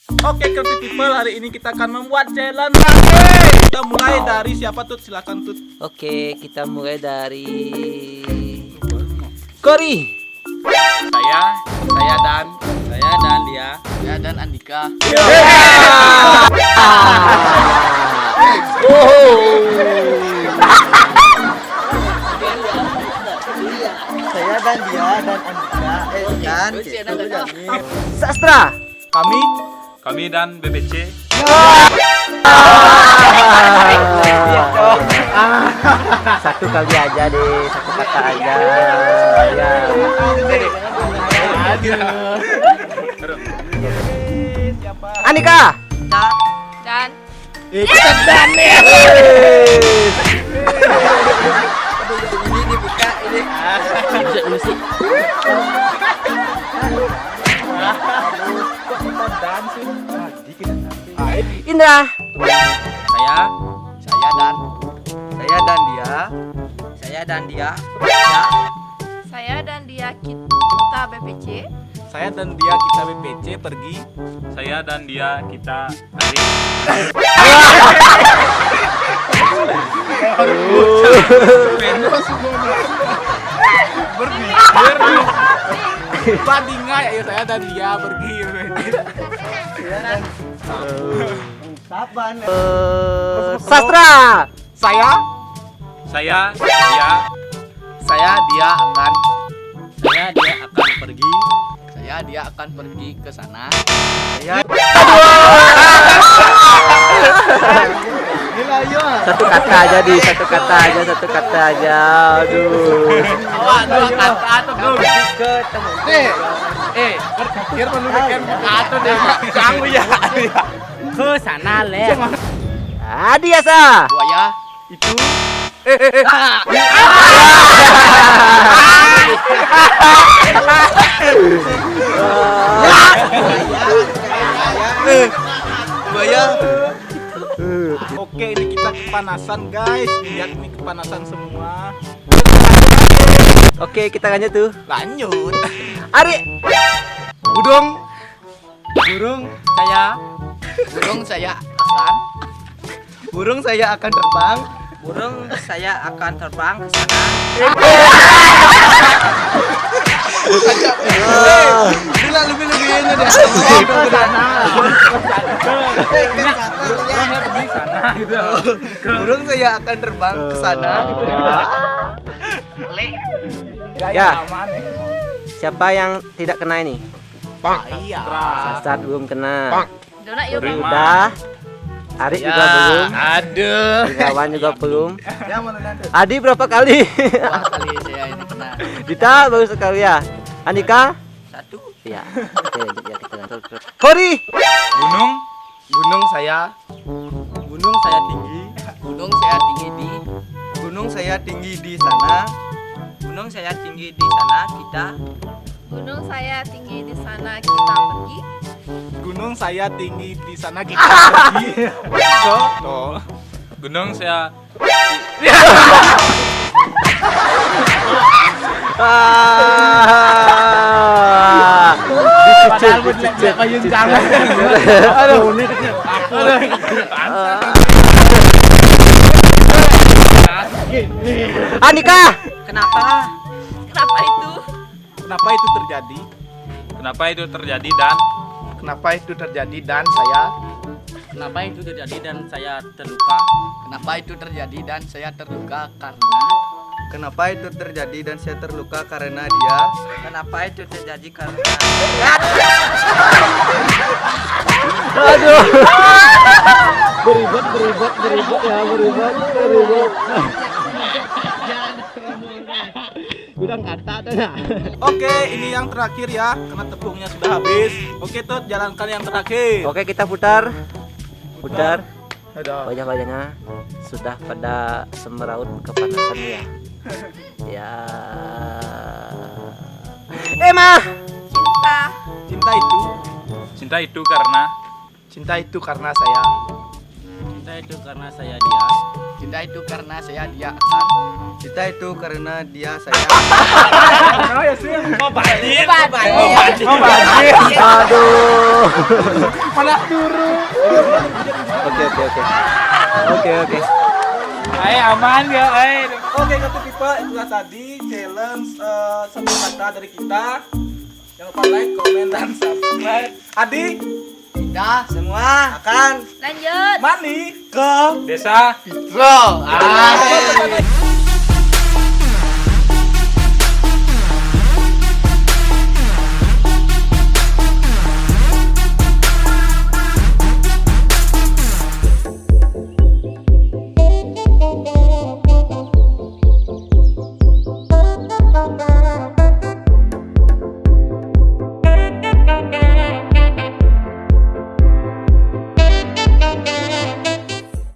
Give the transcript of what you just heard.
Oke, Creative People, hari ini kita akan membuat challenge lagi. Kita mulai dari siapa Tut? Silakan Tut. Oke, kita mulai dari Kori. Saya dan dia. Ya dan Andika. Saya dan dia dan Andika. Dan Sastra. Kami dan BBC. Satu kali aja deh, satu kata aja. Ya. Anika. Dan kita dan ya. Ini dibuka ini. Indra. Saya dan dia. saya dan dia kita BPC. Saya dan dia kita BPC pergi. Saya dan dia kita hari. Bandingan ya saya dan dia pergi. Sastra. Saya Dia akan pergi. dia akan pergi ke sana. Satu kata aja di, satu kata aja. Aduh. Dua kata atau belum? Berpikir menurutkan atau deh. Kamu ya. Ke sana le. Adiasa. Buaya. Itu buaya. Oke, ini kita kepanasan guys. Lihat nih kepanasan semua. Oke, kita lanjut tuh. Lanjut. Ari. Burung saya akan terbang. Burung saya akan terbang ke sana. Bila lebih ini deh. Burung saya akan terbang ke sana. Ya. Siapa yang tidak kena ini? Sasat belum kena. Dona yuk. Udah. Ari juga belum. Aduh. Igawan juga belum. Ya mana nanti? Adi berapa kali? Kali saya ini kena. Dita baru sekali ya. Andika? Satu. Iya. Oke, lanjut ya kita lanjut. Kori. Gunung saya tinggi. Gunung saya tinggi di. Gunung saya tinggi di sana. Gunung saya tinggi di sana kita. Gunung saya tinggi di sana kita pergi. Gunung saya tinggi di sana kita pergi. Tuh. Gunung saya Padahal tidak payung jangan. Aduh. Andika. Kenapa itu? Kenapa itu terjadi? Kenapa itu terjadi dan saya? Kenapa itu terjadi dan saya terluka? Kenapa itu terjadi dan saya terluka karena? Kenapa itu terjadi dan saya terluka karena dia? Kenapa itu terjadi karena? Aduh. Beribet ya, beribet. Gudang kata tuh ya. Oke, ini yang terakhir ya, karena tepungnya sudah habis. Oke Tut, jalankan yang terakhir. Oke, kita putar. Ada. Wajah-wajahnya sudah pada semeraut kepanasan ya. Ya. Emma. Cinta itu karena Cinta itu karena saya. Cinta itu karena saya dia. Cinta itu karena saya dia akan. Cinta itu karena dia saya. Aduh. Oh. Mana turu. Oke. Oke. Ayo aman ya, ayo. Oke, Kartu People, itulah tadi challenge satu kata dari kita. Jangan lupa like, komen, dan subscribe. Adi, Kita semua akan Lanjut. mani ke Desa Bro. Bye.